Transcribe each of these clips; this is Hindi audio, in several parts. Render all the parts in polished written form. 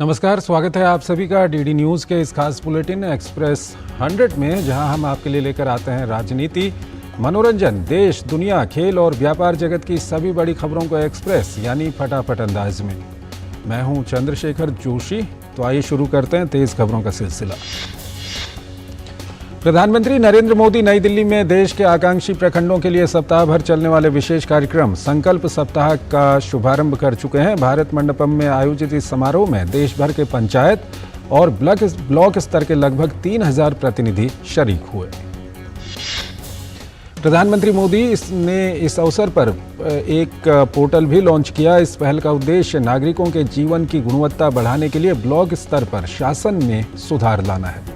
नमस्कार, स्वागत है आप सभी का डीडी न्यूज़ के इस खास बुलेटिन एक्सप्रेस 100 में, जहां हम आपके लिए लेकर आते हैं राजनीति, मनोरंजन, देश, दुनिया, खेल और व्यापार जगत की सभी बड़ी खबरों को एक्सप्रेस यानी फटाफट अंदाज में। मैं हूं चंद्रशेखर जोशी। तो आइए शुरू करते हैं तेज खबरों का सिलसिला। प्रधानमंत्री नरेंद्र मोदी नई दिल्ली में देश के आकांक्षी प्रखंडों के लिए सप्ताह भर चलने वाले विशेष कार्यक्रम संकल्प सप्ताह का शुभारंभ कर चुके हैं। भारत मंडपम में आयोजित इस समारोह में देश भर के पंचायत और ब्लॉक स्तर के लगभग 3000 प्रतिनिधि शरीक हुए। प्रधानमंत्री मोदी ने इस अवसर पर एक पोर्टल भी लॉन्च किया। इस पहल का उद्देश्य नागरिकों के जीवन की गुणवत्ता बढ़ाने के लिए ब्लॉक स्तर पर शासन में सुधार लाना है।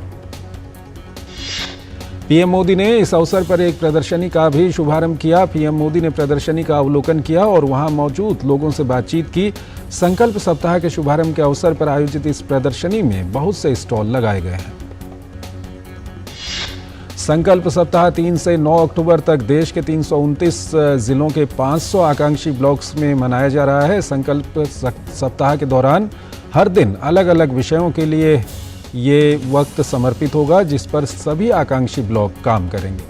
पीएम मोदी ने इस अवसर पर एक प्रदर्शनी का भी शुभारंभ किया। पीएम मोदी ने प्रदर्शनी का अवलोकन किया और वहां मौजूद लोगों से बातचीत की। संकल्प सप्ताह के शुभारंभ के अवसर पर आयोजित इस प्रदर्शनी में बहुत से स्टॉल लगाए गए हैं। संकल्प सप्ताह 3 से 9 अक्टूबर तक देश के 329 जिलों के 500 आकांक्षी ब्लॉक्स में मनाया जा रहा है। संकल्प सप्ताह के दौरान हर दिन अलग अलग विषयों के लिए ये वक्त समर्पित होगा, जिस पर सभी आकांक्षी ब्लॉक काम करेंगे।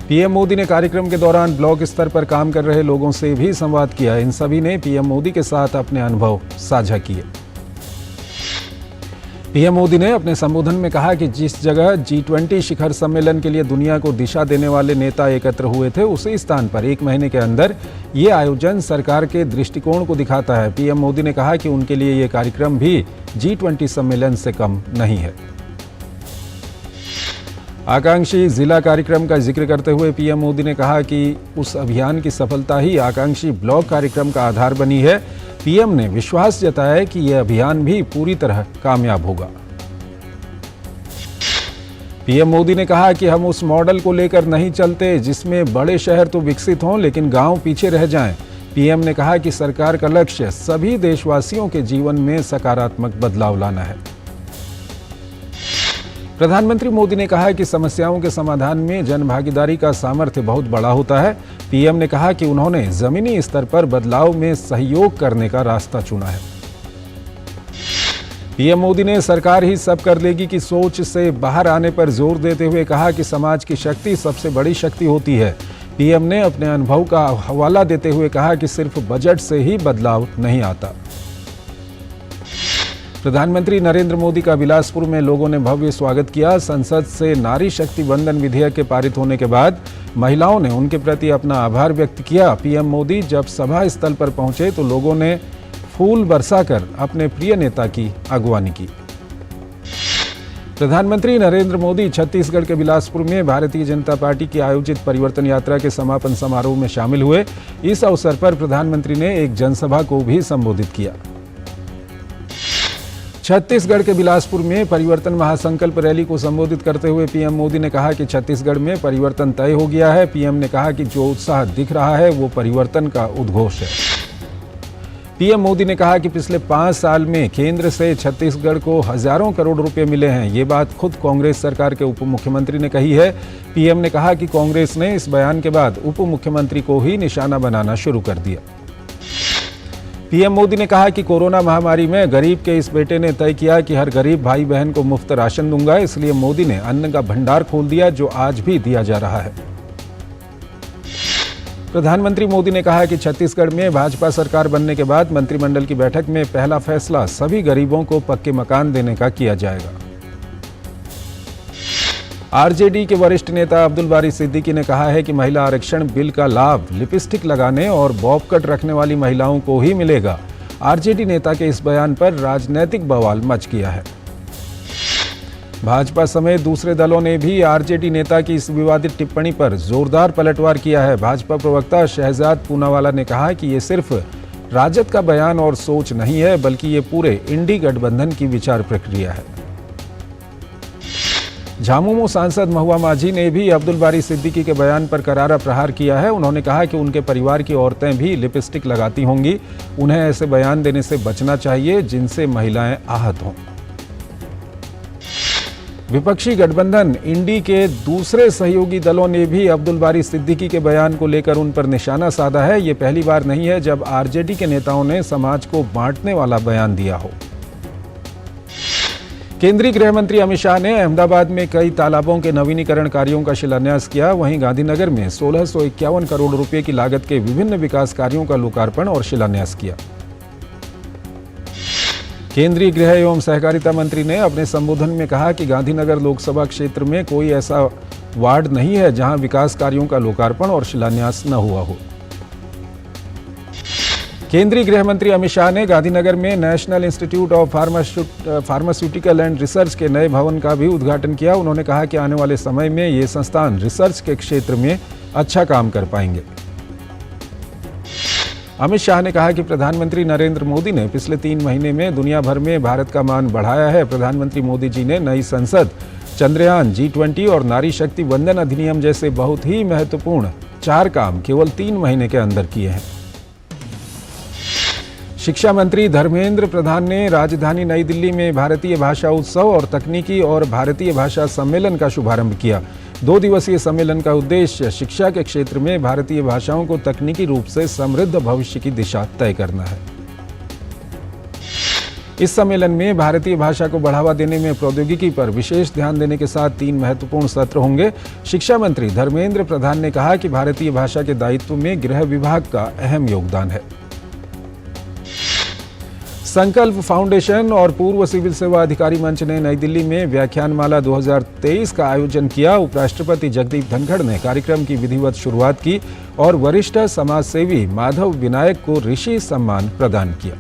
पीएम मोदी ने कार्यक्रम के दौरान ब्लॉक स्तर पर काम कर रहे लोगों से भी संवाद किया। इन सभी ने पीएम मोदी के साथ अपने अनुभव साझा किए। पीएम मोदी ने अपने संबोधन में कहा कि जिस जगह G20 शिखर सम्मेलन के लिए दुनिया को दिशा देने वाले नेता एकत्र हुए थे, उसी स्थान पर 1 महीने के अंदर ये आयोजन सरकार के दृष्टिकोण को दिखाता है। पीएम मोदी ने कहा कि उनके लिए ये कार्यक्रम भी G20 सम्मेलन से कम नहीं है। आकांक्षी जिला कार्यक्रम का जिक्र करते हुए पीएम मोदी ने कहा कि उस अभियान की सफलता ही आकांक्षी ब्लॉक कार्यक्रम का आधार बनी है। पीएम ने विश्वास जताया कि यह अभियान भी पूरी तरह कामयाब होगा। पीएम मोदी ने कहा कि हम उस मॉडल को लेकर नहीं चलते जिसमें बड़े शहर तो विकसित हों लेकिन गांव पीछे रह जाएं। पीएम ने कहा कि सरकार का लक्ष्य सभी देशवासियों के जीवन में सकारात्मक बदलाव लाना है। प्रधानमंत्री मोदी ने कहा कि समस्याओं के समाधान में जनभागीदारी का सामर्थ्य बहुत बड़ा होता है। पीएम ने कहा कि उन्होंने जमीनी स्तर पर बदलाव में सहयोग करने का रास्ता चुना है। पीएम मोदी ने सरकार ही सब कर लेगी की सोच से बाहर आने पर जोर देते हुए कहा कि समाज की शक्ति सबसे बड़ी शक्ति होती है। पीएम ने अपने अनुभव का हवाला देते हुए कहा कि सिर्फ बजट से ही बदलाव नहीं आता। प्रधानमंत्री नरेंद्र मोदी का बिलासपुर में लोगों ने भव्य स्वागत किया। संसद से नारी शक्ति वंदन विधेयक के पारित होने के बाद महिलाओं ने उनके प्रति अपना आभार व्यक्त किया। पीएम मोदी जब सभा स्थल पर पहुंचे तो लोगों ने फूल बरसाकर अपने प्रिय नेता की अगवानी की। प्रधानमंत्री नरेंद्र मोदी छत्तीसगढ़ के बिलासपुर में भारतीय जनता पार्टी की आयोजित परिवर्तन यात्रा के समापन समारोह में शामिल हुए। इस अवसर पर प्रधानमंत्री ने एक जनसभा को भी संबोधित किया। छत्तीसगढ़ के बिलासपुर में परिवर्तन महासंकल्प रैली को संबोधित करते हुए पीएम मोदी ने कहा कि छत्तीसगढ़ में परिवर्तन तय हो गया है। पीएम ने कहा कि जो उत्साह दिख रहा है वो परिवर्तन का उद्घोष है। पीएम मोदी ने कहा कि पिछले 5 साल में केंद्र से छत्तीसगढ़ को हजारों करोड़ रुपए मिले हैं। ये बात खुद कांग्रेस सरकार के उप मुख्यमंत्री ने कही है। पीएम ने कहा कि कांग्रेस ने इस बयान के बाद उप मुख्यमंत्री को ही निशाना बनाना शुरू कर दिया। पीएम मोदी ने कहा कि कोरोना महामारी में गरीब के इस बेटे ने तय किया कि हर गरीब भाई बहन को मुफ्त राशन दूंगा, इसलिए मोदी ने अन्न का भंडार खोल दिया जो आज भी दिया जा रहा है। प्रधानमंत्री मोदी ने कहा कि छत्तीसगढ़ में भाजपा सरकार बनने के बाद मंत्रिमंडल की बैठक में पहला फैसला सभी गरीबों को पक्के मकान देने का किया जाएगा। आरजेडी के वरिष्ठ नेता अब्दुल बारी सिद्दीकी ने कहा है कि महिला आरक्षण बिल का लाभ लिपस्टिक लगाने और बॉब कट रखने वाली महिलाओं को ही मिलेगा। आरजेडी नेता के इस बयान पर राजनीतिक बवाल मच गया है। भाजपा समेत दूसरे दलों ने भी आरजेडी नेता की इस विवादित टिप्पणी पर जोरदार पलटवार किया है। भाजपा प्रवक्ता शहजाद पूनावाला ने कहा कि ये सिर्फ राजद का बयान और सोच नहीं है, बल्कि ये पूरे इंडी गठबंधन की विचार प्रक्रिया है। झामुमो सांसद महुआ माझी ने भी अब्दुल बारी सिद्दीकी के बयान पर करारा प्रहार किया है। उन्होंने कहा कि उनके परिवार की औरतें भी लिपस्टिक लगाती होंगी। उन्हें ऐसे बयान देने से बचना चाहिए जिनसे महिलाएं आहत हों। विपक्षी गठबंधन इंडी के दूसरे सहयोगी दलों ने भी अब्दुल बारी सिद्दीकी के बयान को लेकर उन पर निशाना साधा है। ये पहली बार नहीं है जब आरजेडी के नेताओं ने समाज को बांटने वाला बयान दिया हो। केंद्रीय गृह मंत्री अमित शाह ने अहमदाबाद में कई तालाबों के नवीनीकरण कार्यों का शिलान्यास किया। वहीं गांधीनगर में 1651 करोड़ रुपए की लागत के विभिन्न विकास कार्यों का लोकार्पण और शिलान्यास किया। केंद्रीय गृह एवं सहकारिता मंत्री ने अपने संबोधन में कहा कि गांधीनगर लोकसभा क्षेत्र में कोई ऐसा वार्ड नहीं है जहां विकास कार्यों का लोकार्पण और शिलान्यास न हुआ हो। केंद्रीय गृह मंत्री अमित शाह ने गांधीनगर में national institute of pharmaceutical and research के नए भवन का भी उद्घाटन किया। उन्होंने कहा कि आने वाले समय में ये संस्थान रिसर्च के क्षेत्र में अच्छा काम कर पाएंगे। अमित शाह ने कहा कि प्रधानमंत्री नरेंद्र मोदी ने पिछले 3 महीने में दुनिया भर में भारत का मान बढ़ाया है। प्रधानमंत्री मोदी जी ने नई संसद, चंद्रयान, G20 और नारी शक्ति वंदन अधिनियम जैसे बहुत ही महत्वपूर्ण 4 काम केवल 3 महीने के अंदर किए हैं। शिक्षा मंत्री धर्मेंद्र प्रधान ने राजधानी नई दिल्ली में भारतीय भाषा उत्सव और तकनीकी और भारतीय भाषा सम्मेलन का शुभारंभ किया। 2 दिवसीय सम्मेलन का उद्देश्य शिक्षा के क्षेत्र में भारतीय भाषाओं को तकनीकी रूप से समृद्ध भविष्य की दिशा तय करना है। इस सम्मेलन में भारतीय भाषा को बढ़ावा देने में प्रौद्योगिकी पर विशेष ध्यान देने के साथ 3 महत्वपूर्ण सत्र होंगे। शिक्षा मंत्री धर्मेंद्र प्रधान ने कहा कि भारतीय भाषा के दायित्व में गृह विभाग का अहम योगदान है। संकल्प फाउंडेशन और पूर्व सिविल सेवा अधिकारी मंच ने नई दिल्ली में व्याख्यानमाला 2023 का आयोजन किया। उपराष्ट्रपति जगदीप धनखड़ ने कार्यक्रम की विधिवत शुरुआत की और वरिष्ठ समाजसेवी माधव विनायक को ऋषि सम्मान प्रदान किया।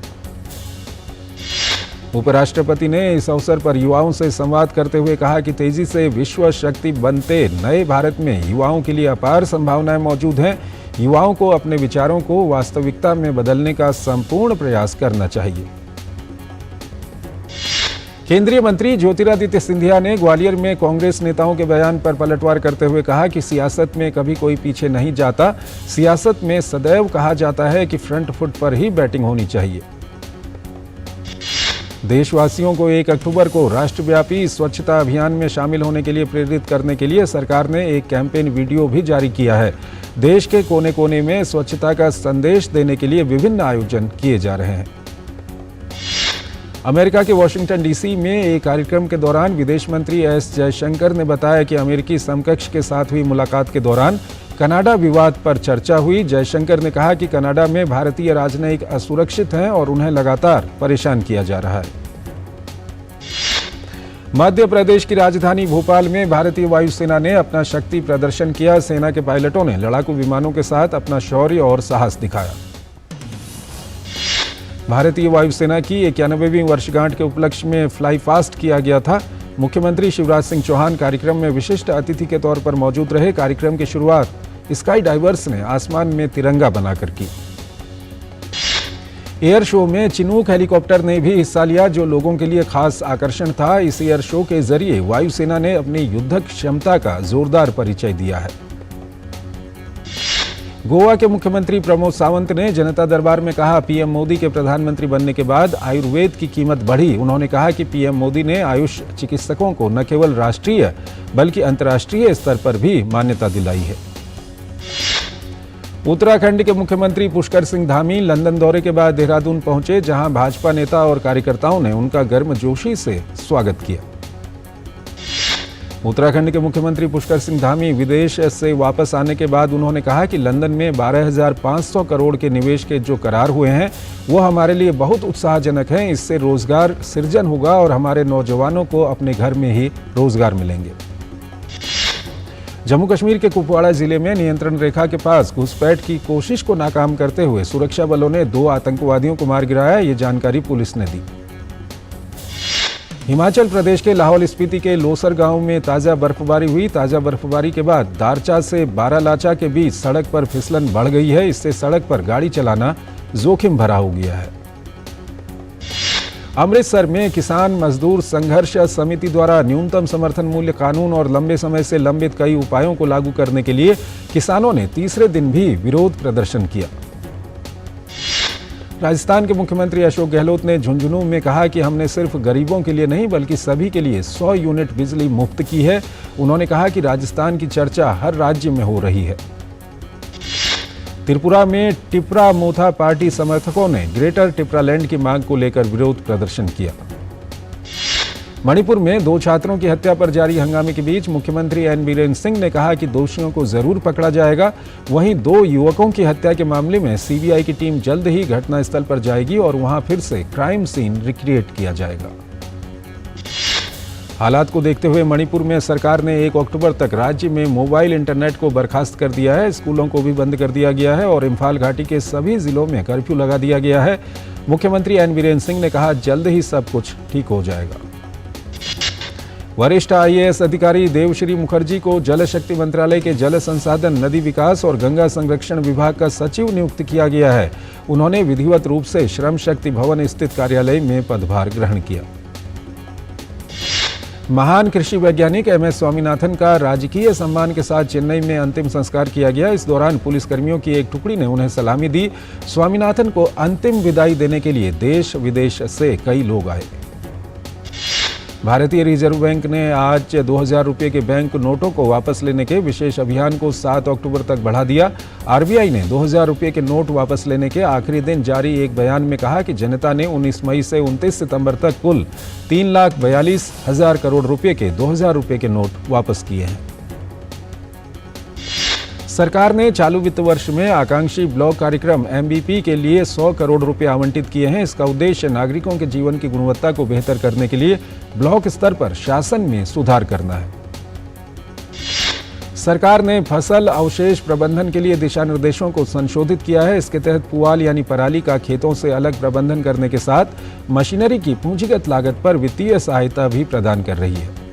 उपराष्ट्रपति ने इस अवसर पर युवाओं से संवाद करते हुए कहा कि तेजी से विश्व शक्ति बनते नए भारत में युवाओं के लिए अपार संभावनाएं मौजूद हैं। युवाओं को अपने विचारों को वास्तविकता में बदलने का संपूर्ण प्रयास करना चाहिए। केंद्रीय मंत्री ज्योतिरादित्य सिंधिया ने ग्वालियर में कांग्रेस नेताओं के बयान पर पलटवार करते हुए कहा कि सियासत में कभी कोई पीछे नहीं जाता। सियासत में सदैव कहा जाता है कि फ्रंट फुट पर ही बैटिंग होनी चाहिए। देशवासियों को 1 अक्टूबर को राष्ट्रव्यापी स्वच्छता अभियान में शामिल होने के लिए प्रेरित करने के लिए सरकार ने एक कैंपेन वीडियो भी जारी किया है। देश के कोने कोने में स्वच्छता का संदेश देने के लिए विभिन्न आयोजन किए जा रहे हैं। अमेरिका के वाशिंगटन डीसी में एक कार्यक्रम के दौरान विदेश मंत्री एस जयशंकर ने बताया कि अमेरिकी समकक्ष के साथ हुई मुलाकात के दौरान कनाडा विवाद पर चर्चा हुई। जयशंकर ने कहा कि कनाडा में भारतीय राजनयिक असुरक्षित हैं और उन्हें लगातार परेशान किया जा रहा है। मध्य प्रदेश की राजधानी भोपाल में भारतीय वायुसेना ने अपना शक्ति प्रदर्शन किया। सेना के पायलटों ने लड़ाकू विमानों के साथ अपना शौर्य और साहस दिखाया। भारतीय वायुसेना की 91वीं वर्षगांठ के उपलक्ष्य में फ्लाई फास्ट किया गया था। मुख्यमंत्री शिवराज सिंह चौहान कार्यक्रम में विशिष्ट अतिथि के तौर पर मौजूद रहे। कार्यक्रम की शुरुआत स्काई डाइवर्स ने आसमान में तिरंगा बनाकर की। एयर शो में चिनूक हेलीकॉप्टर ने भी हिस्सा लिया, जो लोगों के लिए खास आकर्षण था। इस एयर शो के जरिए वायुसेना ने अपनी युद्धक क्षमता का जोरदार परिचय दिया है। गोवा के मुख्यमंत्री प्रमोद सावंत ने जनता दरबार में कहा, पीएम मोदी के प्रधानमंत्री बनने के बाद आयुर्वेद की कीमत बढ़ी। उन्होंने कहा कि पीएम मोदी ने आयुष चिकित्सकों को न केवल राष्ट्रीय बल्कि अंतर्राष्ट्रीय स्तर पर भी मान्यता दिलाई है। उत्तराखंड के मुख्यमंत्री पुष्कर सिंह धामी लंदन दौरे के बाद देहरादून पहुंचे, जहां भाजपा नेता और कार्यकर्ताओं ने उनका गर्मजोशी से स्वागत किया। उत्तराखंड के मुख्यमंत्री पुष्कर सिंह धामी विदेश से वापस आने के बाद उन्होंने कहा कि लंदन में 12,500 करोड़ के निवेश के जो करार हुए हैं वो हमारे लिए बहुत उत्साहजनक हैं। इससे रोजगार सृजन होगा और हमारे नौजवानों को अपने घर में ही रोजगार मिलेंगे। जम्मू कश्मीर के कुपवाड़ा जिले में नियंत्रण रेखा के पास घुसपैठ की कोशिश को नाकाम करते हुए सुरक्षा बलों ने 2 आतंकवादियों को मार गिराया। ये जानकारी पुलिस ने दी। हिमाचल प्रदेश के लाहौल स्पीति के लोसर गांव में ताज़ा बर्फबारी हुई। ताज़ा बर्फबारी के बाद दारचा से बारालाचा के बीच सड़क पर फिसलन बढ़ गई है। इससे सड़क पर गाड़ी चलाना जोखिम भरा हो गया है। अमृतसर में किसान मजदूर संघर्ष समिति द्वारा न्यूनतम समर्थन मूल्य कानून और लंबे समय से लंबित कई उपायों को लागू करने के लिए किसानों ने तीसरे दिन भी विरोध प्रदर्शन किया। राजस्थान के मुख्यमंत्री अशोक गहलोत ने झुंझुनू में कहा कि हमने सिर्फ गरीबों के लिए नहीं बल्कि सभी के लिए 100 यूनिट बिजली मुफ्त की है। उन्होंने कहा कि राजस्थान की चर्चा हर राज्य में हो रही है। त्रिपुरा में टिपरा मोथा पार्टी समर्थकों ने ग्रेटर टिपरालैंड की मांग को लेकर विरोध प्रदर्शन किया। मणिपुर में 2 छात्रों की हत्या पर जारी हंगामे के बीच मुख्यमंत्री एन बीरेन सिंह ने कहा कि दोषियों को जरूर पकड़ा जाएगा। वहीं 2 युवकों की हत्या के मामले में सीबीआई की टीम जल्द ही घटनास्थल पर जाएगी और वहां फिर से क्राइम सीन रिक्रिएट किया जाएगा। हालात को देखते हुए मणिपुर में सरकार ने 1 अक्टूबर तक राज्य में मोबाइल इंटरनेट को बर्खास्त कर दिया है। स्कूलों को भी बंद कर दिया गया है और इम्फाल घाटी के सभी जिलों में कर्फ्यू लगा दिया गया है। मुख्यमंत्री एन बीरेन सिंह ने कहा जल्द ही सब कुछ ठीक हो जाएगा। वरिष्ठ आईएएस अधिकारी देवश्री मुखर्जी को जल शक्ति मंत्रालय के जल संसाधन, नदी विकास और गंगा संरक्षण विभाग का सचिव नियुक्त किया गया है। उन्होंने विधिवत रूप से श्रम शक्ति भवन स्थित कार्यालय में पदभार ग्रहण किया। महान कृषि वैज्ञानिक एमएस स्वामीनाथन का राजकीय सम्मान के साथ चेन्नई में अंतिम संस्कार किया गया। इस दौरान पुलिसकर्मियों की एक टुकड़ी ने उन्हें सलामी दी। स्वामीनाथन को अंतिम विदाई देने के लिए देश विदेश से कई लोग आए। भारतीय रिजर्व बैंक ने आज 2000 रुपये के बैंक नोटों को वापस लेने के विशेष अभियान को 7 अक्टूबर तक बढ़ा दिया। आरबीआई ने 2000 रुपये के नोट वापस लेने के आखिरी दिन जारी एक बयान में कहा कि जनता ने 19 मई से 29 सितंबर तक कुल 3,42,000 करोड़ रुपये के 2000 रुपये के नोट वापस किए हैं। सरकार ने चालू वित्त वर्ष में आकांक्षी ब्लॉक कार्यक्रम एमबीपी के लिए 100 करोड़ रुपए आवंटित किए हैं। इसका उद्देश्य नागरिकों के जीवन की गुणवत्ता को बेहतर करने के लिए ब्लॉक स्तर पर शासन में सुधार करना है। सरकार ने फसल अवशेष प्रबंधन के लिए दिशा निर्देशों को संशोधित किया है। इसके तहत पुआल यानी पराली का खेतों से अलग प्रबंधन करने के साथ मशीनरी की पूंजीगत लागत पर वित्तीय सहायता भी प्रदान कर रही है।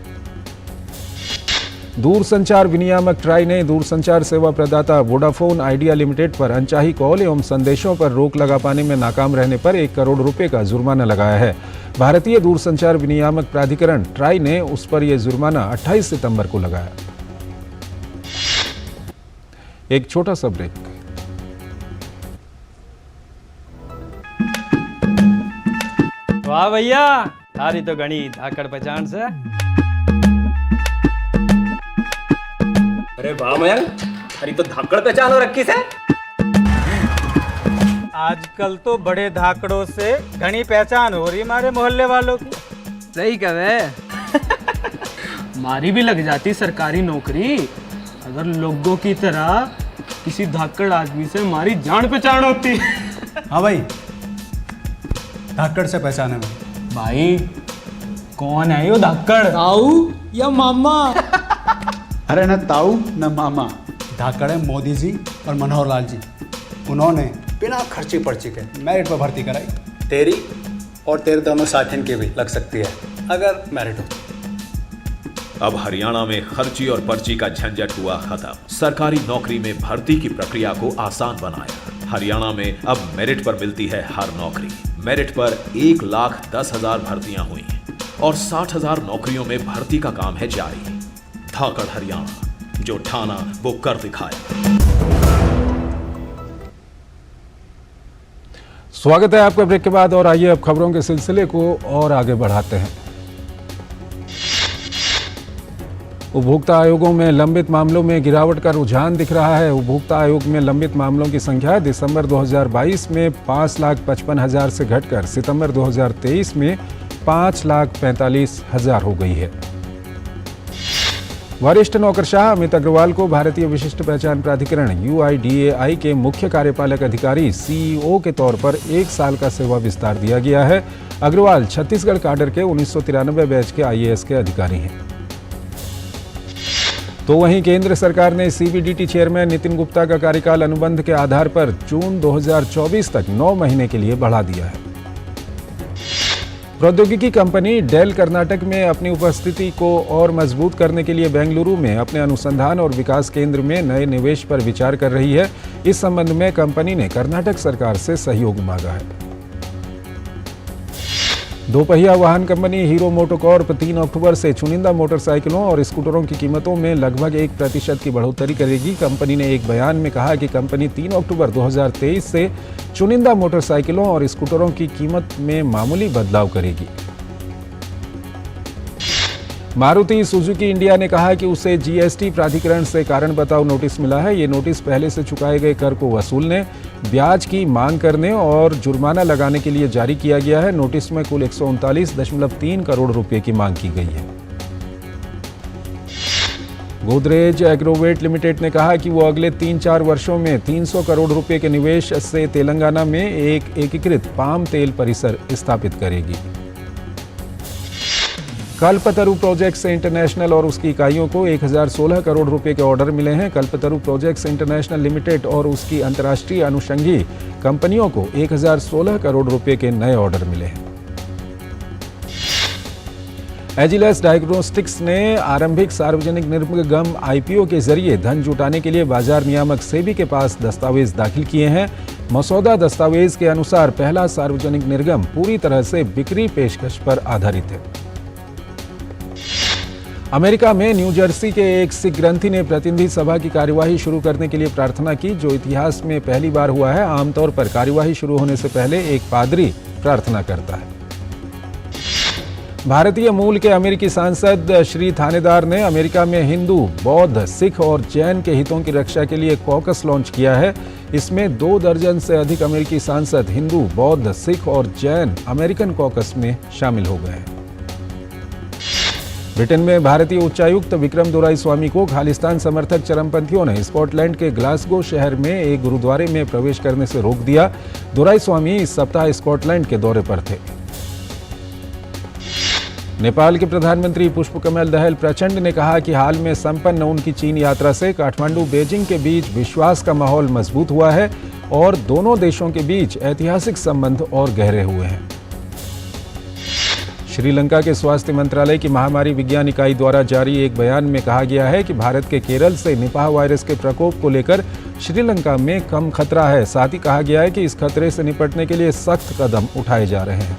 दूरसंचार विनियामक ट्राई ने दूरसंचार सेवा प्रदाता वोडाफोन आइडिया लिमिटेड पर अनचाही कॉल एवं संदेशों पर रोक लगा पाने में नाकाम रहने पर 1 करोड़ रुपए का जुर्माना लगाया है। भारतीय दूरसंचार विनियामक प्राधिकरण ट्राई ने उस पर यह जुर्माना 28 सितंबर को लगाया। एक छोटा सा ब्रेक। वाह भैया, तारी तो घनी धाकड़ पहचान से। अरे वाह मयंक, अरे तो धाकड़ पहचान हो रखी से। आजकल तो बड़े धाकड़ों से घनी पहचान हो रही हमारे मोहल्ले वालों की। सही कहे। मारी भी लग जाती सरकारी नौकरी अगर लोगों की तरह किसी धाकड़ आदमी से हमारी जान पहचान होती। हाँ भाई, धाकड़ से पहचाने में। भाई कौन है यो धाकड़? ताऊ या मामा? अरे न ताऊ न मामा, धाकड़ है मोदी जी और मनोहर लाल जी। उन्होंने बिना खर्ची पर्ची के मेरिट पर भर्ती कराई। तेरी और तेरे दोनों साथियों की भी लग सकती है अगर मेरिट हो। अब हरियाणा में खर्ची और पर्ची का झंझट हुआ खत्म। सरकारी नौकरी में भर्ती की प्रक्रिया को आसान बनाया। हरियाणा में अब मेरिट पर मिलती है हर नौकरी। मेरिट पर 1,10,000 भर्तियां हुई और 60,000 नौकरियों में भर्ती का काम है जारी। धाकड़ हरियाणा, जो ठाना वो कर दिखाया। स्वागत है आपका ब्रेक के बाद और आइए अब खबरों के सिलसिले को और आगे बढ़ाते हैं। उपभोक्ता आयोगों में लंबित मामलों में गिरावट का रुझान दिख रहा है। उपभोक्ता आयोग में लंबित मामलों की संख्या दिसंबर 2022 में 5,55,000 से घटकर सितंबर 2023 में 5,45,000 हो गई है। वरिष्ठ नौकरशाह अमित अग्रवाल को भारतीय विशिष्ट पहचान प्राधिकरण UIDAI के मुख्य कार्यपालक अधिकारी CEO के तौर पर 1 साल का सेवा विस्तार दिया गया है। अग्रवाल छत्तीसगढ़ काडर के 1993 बैच के IAS के अधिकारी हैं। तो वहीं केंद्र सरकार ने CBDT चेयरमैन नितिन गुप्ता का कार्यकाल अनुबंध के आधार पर जून 2024 तक 9 महीने के लिए बढ़ा दिया है। प्रौद्योगिकी कंपनी डेल कर्नाटक में अपनी उपस्थिति को और मजबूत करने के लिए बेंगलुरु में अपने अनुसंधान और विकास केंद्र में नए निवेश पर विचार कर रही है। इस संबंध में कंपनी ने कर्नाटक सरकार से सहयोग मांगा है। दोपहिया वाहन कंपनी हीरो मोटोकॉर्प 3 अक्टूबर से चुनिंदा मोटरसाइकिलों और स्कूटरों की कीमतों में लगभग 1% की बढ़ोतरी करेगी। कंपनी ने एक बयान में कहा कि कंपनी 3 अक्टूबर 2023 से चुनिंदा मोटरसाइकिलों और स्कूटरों की कीमत में मामूली बदलाव करेगी। मारुति सुजुकी इंडिया ने कहा कि उसे जीएसटी प्राधिकरण से कारण बताओ नोटिस मिला है। ये नोटिस पहले से चुकाए गए कर को वसूलने, ब्याज की मांग करने और जुर्माना लगाने के लिए जारी किया गया है। नोटिस में कुल 139.3 करोड़ रुपए की मांग की गई है। गोदरेज एग्रोवेट लिमिटेड ने कहा कि वो अगले 3-4 वर्षों में 300 करोड़ रुपए के निवेश से तेलंगाना में एक एकीकृत पाम तेल परिसर स्थापित करेगी। कल्पतरु प्रोजेक्ट्स इंटरनेशनल और उसकी इकाइयों को 1016 करोड़ रुपए के ऑर्डर मिले हैं। कल्पतरु प्रोजेक्ट्स इंटरनेशनल लिमिटेड और उसकी अंतर्राष्ट्रीय अनुषंगी कंपनियों को 1016 करोड़ रुपए के नए ऑर्डर मिले हैं। एजिलस डायग्नोस्टिक्स ने आरंभिक सार्वजनिक निर्गम आईपीओ के जरिए धन जुटाने के लिए बाजार नियामक सेबी के पास दस्तावेज दाखिल किए हैं। मसौदा दस्तावेज के अनुसार पहला सार्वजनिक निर्गम पूरी तरह से बिक्री पेशकश पर आधारित है। अमेरिका में न्यू जर्सी के एक सिख ग्रंथी ने प्रतिनिधि सभा की कार्यवाही शुरू करने के लिए प्रार्थना की, जो इतिहास में पहली बार हुआ है। आमतौर पर कार्यवाही शुरू होने से पहले एक पादरी प्रार्थना करता है। भारतीय मूल के अमेरिकी सांसद श्री थानेदार ने अमेरिका में हिंदू, बौद्ध, सिख और जैन के हितों की रक्षा के लिए कॉकस लॉन्च किया है। इसमें 2 दर्जन से अधिक अमेरिकी सांसद हिंदू, बौद्ध, सिख और जैन अमेरिकन कॉकस में शामिल हो गए हैं। ब्रिटेन में भारतीय उच्चायुक्त विक्रम दोराईस्वामी को खालिस्तान समर्थक चरमपंथियों ने स्कॉटलैंड के ग्लासगो शहर में एक गुरुद्वारे में प्रवेश करने से रोक दिया। दोराईस्वामी इस सप्ताह स्कॉटलैंड के दौरे पर थे। नेपाल के प्रधानमंत्री पुष्पकमल दहल प्रचंड ने कहा कि हाल में संपन्न उनकी चीन यात्रा से काठमांडू बीजिंग के बीच विश्वास का माहौल मजबूत हुआ है और दोनों देशों के बीच ऐतिहासिक संबंध और गहरे हुए हैं। श्रीलंका के स्वास्थ्य मंत्रालय की महामारी विज्ञान इकाई द्वारा जारी एक बयान में कहा गया है कि भारत के केरल से निपाह वायरस के प्रकोप को लेकर श्रीलंका में कम खतरा है। साथ ही कहा गया है कि इस खतरे से निपटने के लिए सख्त कदम उठाए जा रहे हैं।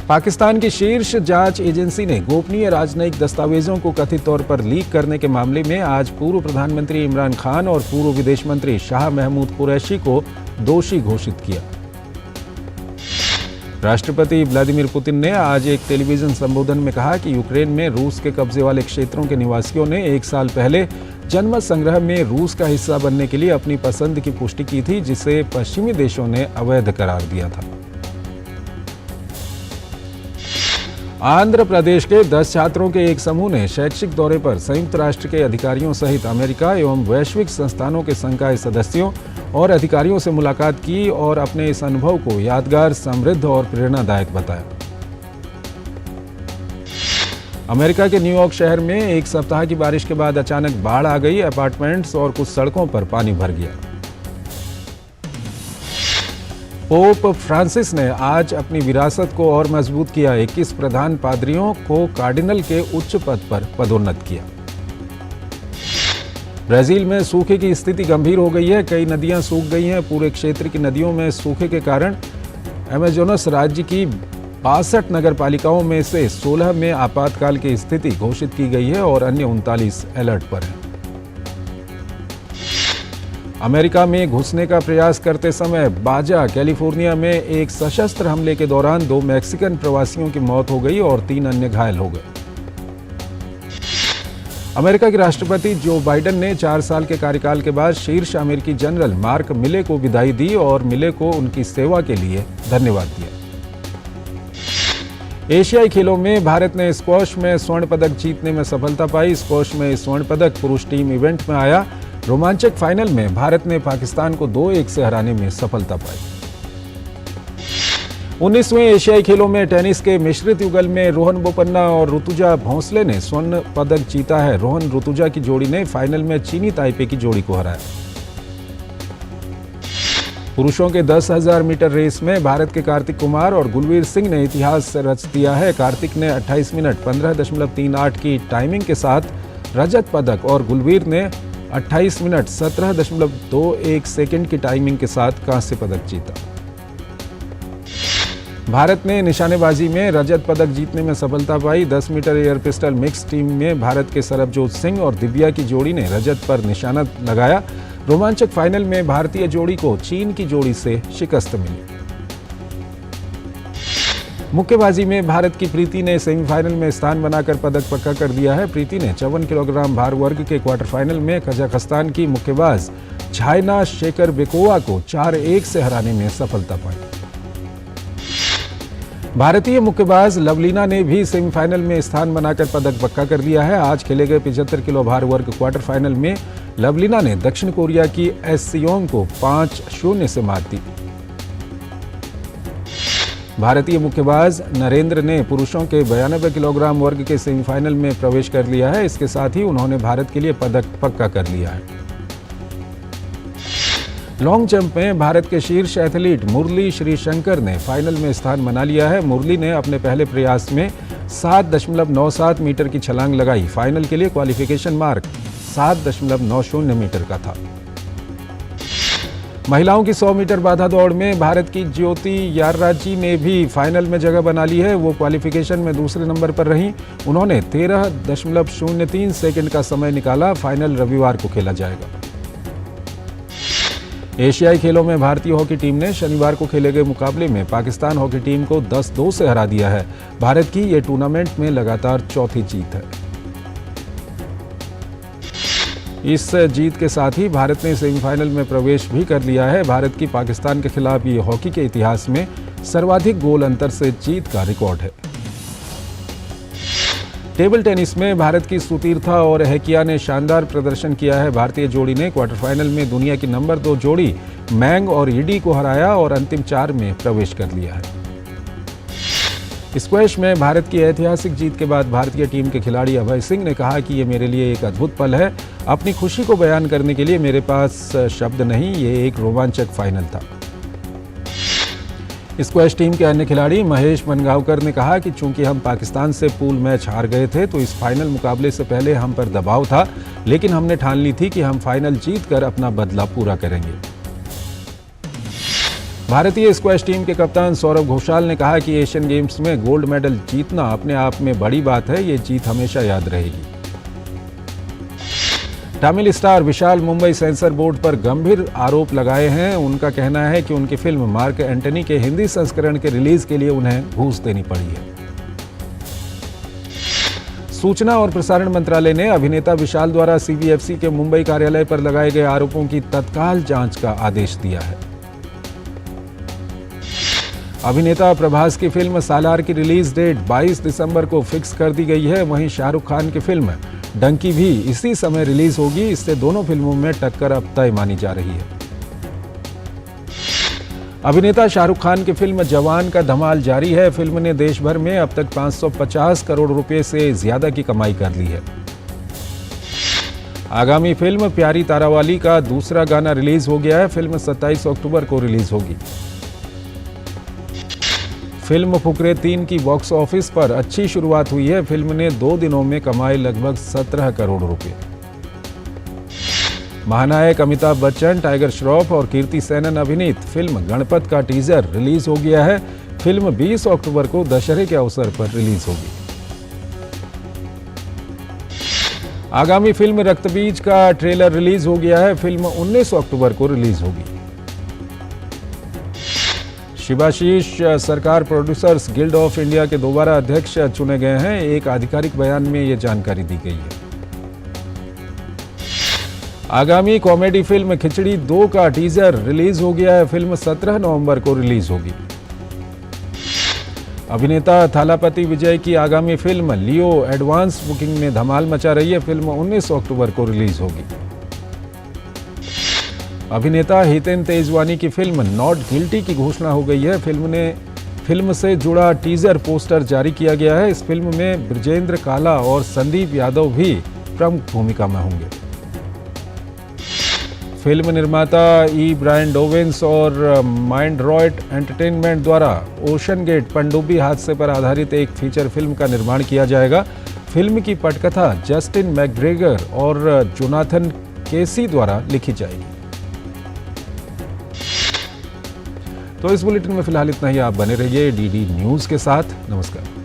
पाकिस्तान की शीर्ष जांच एजेंसी ने गोपनीय राजनयिक दस्तावेजों को कथित तौर पर लीक करने के मामले में आज पूर्व प्रधानमंत्री इमरान खान और पूर्व विदेश मंत्री शाह महमूद कुरैशी को दोषी घोषित किया। राष्ट्रपति व्लादिमीर पुतिन ने आज एक टेलीविजन संबोधन में कहा कि यूक्रेन में रूस के कब्जे वाले क्षेत्रों के निवासियों ने 1 साल पहले जनमत संग्रह में रूस का हिस्सा बनने के लिए अपनी पसंद की पुष्टि की थी, जिसे पश्चिमी देशों ने अवैध करार दिया था। आंध्र प्रदेश के 10 छात्रों के एक समूह ने शैक्षिक दौरे पर संयुक्त राष्ट्र के अधिकारियों सहित अमेरिका एवं वैश्विक संस्थानों के संकाय सदस्यों और अधिकारियों से मुलाकात की और अपने इस अनुभव को यादगार, समृद्ध और प्रेरणादायक बताया। अमेरिका के न्यूयॉर्क शहर में एक सप्ताह की बारिश के बाद अचानक बाढ़ आ गई। अपार्टमेंट्स और कुछ सड़कों पर पानी भर गया। पोप फ्रांसिस ने आज अपनी विरासत को और मजबूत किया। 21 प्रधान पादरियों को कार्डिनल के उच्च पद पर पदोन्नत किया। ब्राजील में सूखे की स्थिति गंभीर हो गई है। कई नदियां सूख गई हैं। पूरे क्षेत्र की नदियों में सूखे के कारण अमेजोनस राज्य की 62 नगर पालिकाओं में से 16 में आपातकाल की स्थिति घोषित की गई है और अन्य 39 अलर्ट पर हैं। अमेरिका में घुसने का प्रयास करते समय बाजा कैलिफोर्निया में एक सशस्त्र हमले के दौरान 2 मैक्सिकन प्रवासियों की मौत हो गई और 3 अन्य घायल हो गए। अमेरिका के राष्ट्रपति जो बाइडेन ने 4 साल के कार्यकाल के बाद शीर्ष अमेरिकी जनरल मार्क मिले को विदाई दी और मिले को उनकी सेवा के लिए धन्यवाद दिया। एशियाई खेलों में भारत ने स्क्वॉश में स्वर्ण पदक जीतने में सफलता पाई। स्क्वॉश में स्वर्ण पदक पुरुष टीम इवेंट में आया। रोमांचक फाइनल में भारत ने पाकिस्तान को 2-1 से हराने में सफलता पाई। 19वें एशियाई खेलों में टेनिस के मिश्रित युगल में रोहन बोपन्ना और ऋतुजा भोंसले ने स्वर्ण पदक जीता है। रोहन ऋतुजा की जोड़ी ने फाइनल में चीनी ताइपे की जोड़ी को हराया। पुरुषों के 10,000 मीटर रेस में भारत के कार्तिक कुमार और गुलवीर सिंह ने इतिहास रच दिया है। कार्तिक ने 28 मिनट 15.38 की टाइमिंग के साथ रजत पदक और गुलवीर ने 28 मिनट 17.21 सेकंड की टाइमिंग के साथ कांस्य पदक जीता। भारत ने निशानेबाजी में रजत पदक जीतने में सफलता पाई। 10 metre air pistol mix team में भारत के सरबजोत सिंह और दिव्या की जोड़ी ने रजत पर निशाना लगाया। रोमांचक फाइनल में भारतीय जोड़ी को चीन की जोड़ी से शिकस्त मिली। मुक्केबाजी में भारत की प्रीति ने सेमीफाइनल में स्थान बनाकर पदक पक्का कर दिया है। प्रीति ने 54 किलोग्राम भार वर्ग के क्वार्टर फाइनल में कजाकिस्तान की मुक्केबाज झायना शेकरबेकोवा को 4-1 से हराने में सफलता पाई। भारतीय मुक्केबाज लवलीना ने भी सेमीफाइनल में स्थान बनाकर पदक पक्का कर लिया है। आज खेले गए 75 किलो भार वर्ग क्वार्टर फाइनल में लवलीना ने दक्षिण कोरिया की एस सियोंग को 5-0 से मात दी। भारतीय मुक्केबाज नरेंद्र ने पुरुषों के 92 किलोग्राम वर्ग के सेमीफाइनल में प्रवेश कर लिया है। इसके साथ ही उन्होंने भारत के लिए पदक पक्का कर लिया है। लॉन्ग जंप में भारत के शीर्ष एथलीट मुरली श्रीशंकर ने फाइनल में स्थान बना लिया है। मुरली ने अपने पहले प्रयास में 7.97 मीटर की छलांग लगाई। फाइनल के लिए क्वालिफिकेशन मार्क 7.90 मीटर का था। महिलाओं की 100 मीटर बाधा दौड़ में भारत की ज्योति यार्राजी ने भी फाइनल में जगह बना ली है। वो क्वालिफिकेशन में दूसरे नंबर पर रहीं। उन्होंने 13.03 सेकंड का समय निकाला। फाइनल रविवार को खेला जाएगा। एशियाई खेलों में भारतीय हॉकी टीम ने शनिवार को खेले गए मुकाबले में पाकिस्तान हॉकी टीम को 10-2 से हरा दिया है। भारत की ये टूर्नामेंट में लगातार चौथी जीत है। इस जीत के साथ ही भारत ने सेमीफाइनल में प्रवेश भी कर लिया है। भारत की पाकिस्तान के खिलाफ ये हॉकी के इतिहास में सर्वाधिक गोल अंतर से जीत का रिकॉर्ड है। टेबल टेनिस में भारत की सुतीर्था और हेकिया ने शानदार प्रदर्शन किया है। भारतीय जोड़ी ने क्वार्टर फाइनल में दुनिया की नंबर 2 जोड़ी मैंग और ईडी को हराया और अंतिम 4 में प्रवेश कर लिया है। स्क्वैश में भारत की ऐतिहासिक जीत के बाद भारतीय टीम के खिलाड़ी अभय सिंह ने कहा कि ये मेरे लिए एक अद्भुत पल है। अपनी खुशी को बयान करने के लिए मेरे पास शब्द नहीं, ये एक रोमांचक फाइनल था। स्क्वैश टीम के अन्य खिलाड़ी महेश मनगांवकर ने कहा कि चूंकि हम पाकिस्तान से पूल मैच हार गए थे तो इस फाइनल मुकाबले से पहले हम पर दबाव था, लेकिन हमने ठान ली थी कि हम फाइनल जीतकर अपना बदला पूरा करेंगे। भारतीय स्क्वैश टीम के कप्तान सौरभ घोषाल ने कहा कि एशियन गेम्स में गोल्ड मेडल जीतना अपने आप में बड़ी बात है। ये जीत हमेशा याद रहेगी। तमिल स्टार विशाल मुंबई सेंसर बोर्ड पर गंभीर आरोप लगाए हैं। उनका कहना है कि उनकी फिल्म मार्क एंटनी के हिंदी संस्करण के रिलीज के लिए उन्हें घूस देनी पड़ी है। सूचना और प्रसारण मंत्रालय ने अभिनेता विशाल द्वारा सीबीएफसी के मुंबई कार्यालय पर लगाए गए आरोपों की तत्काल जांच का आदेश दिया है। अभिनेता प्रभास की फिल्म सालार की रिलीज डेट 22 दिसंबर को फिक्स कर दी गई है। वहीं शाहरुख खान की फिल्म डंकी भी इसी समय रिलीज होगी। इससे दोनों फिल्मों में टक्कर अब तय मानी जा रही है। अभिनेता शाहरुख खान की फिल्म जवान का धमाल जारी है। फिल्म ने देश भर में अब तक 550 करोड़ रुपए से ज्यादा की कमाई कर ली है। आगामी फिल्म प्यारी तारावाली का दूसरा गाना रिलीज हो गया है। फिल्म 27 अक्टूबर को रिलीज होगी। फिल्म फुकरे 3 की बॉक्स ऑफिस पर अच्छी शुरुआत हुई है। फिल्म ने 2 दिनों में कमाए लगभग 17 करोड़ रुपए। महानायक अमिताभ बच्चन, टाइगर श्रॉफ और कीर्ति सेनन अभिनीत फिल्म गणपत का टीजर रिलीज हो गया है। फिल्म 20 अक्टूबर को दशहरे के अवसर पर रिलीज होगी। आगामी फिल्म रक्तबीज का ट्रेलर रिलीज हो गया है। फिल्म 19 अक्टूबर को रिलीज होगी। शिवाशीष सरकार प्रोड्यूसर्स गिल्ड ऑफ इंडिया के दोबारा अध्यक्ष चुने गए हैं। एक आधिकारिक बयान में ये जानकारी दी गई है। आगामी कॉमेडी फिल्म खिचड़ी 2 का टीजर रिलीज हो गया है। फिल्म 17 नवंबर को रिलीज होगी। अभिनेता थालापति विजय की आगामी फिल्म लियो एडवांस बुकिंग में धमाल मचा रही है। फिल्म 19 अक्टूबर को रिलीज होगी। अभिनेता हितेन तेजवानी की फिल्म नॉट गिल्टी की घोषणा हो गई है। फिल्म से जुड़ा टीजर पोस्टर जारी किया गया है। इस फिल्म में ब्रजेंद्र काला और संदीप यादव भी प्रमुख भूमिका में होंगे। फिल्म निर्माता ई ब्रायन डोवेंस और माइंडरॉयट एंटरटेनमेंट द्वारा ओशन गेट पनडुब्बी हादसे पर आधारित एक फीचर फिल्म का निर्माण किया जाएगा। फिल्म की पटकथा जस्टिन मैकग्रेगर और जोनाथन केसी द्वारा लिखी जाएगी। तो इस बुलेटिन में फिलहाल इतना ही। आप बने रहिए डीडी न्यूज़ के साथ। नमस्कार।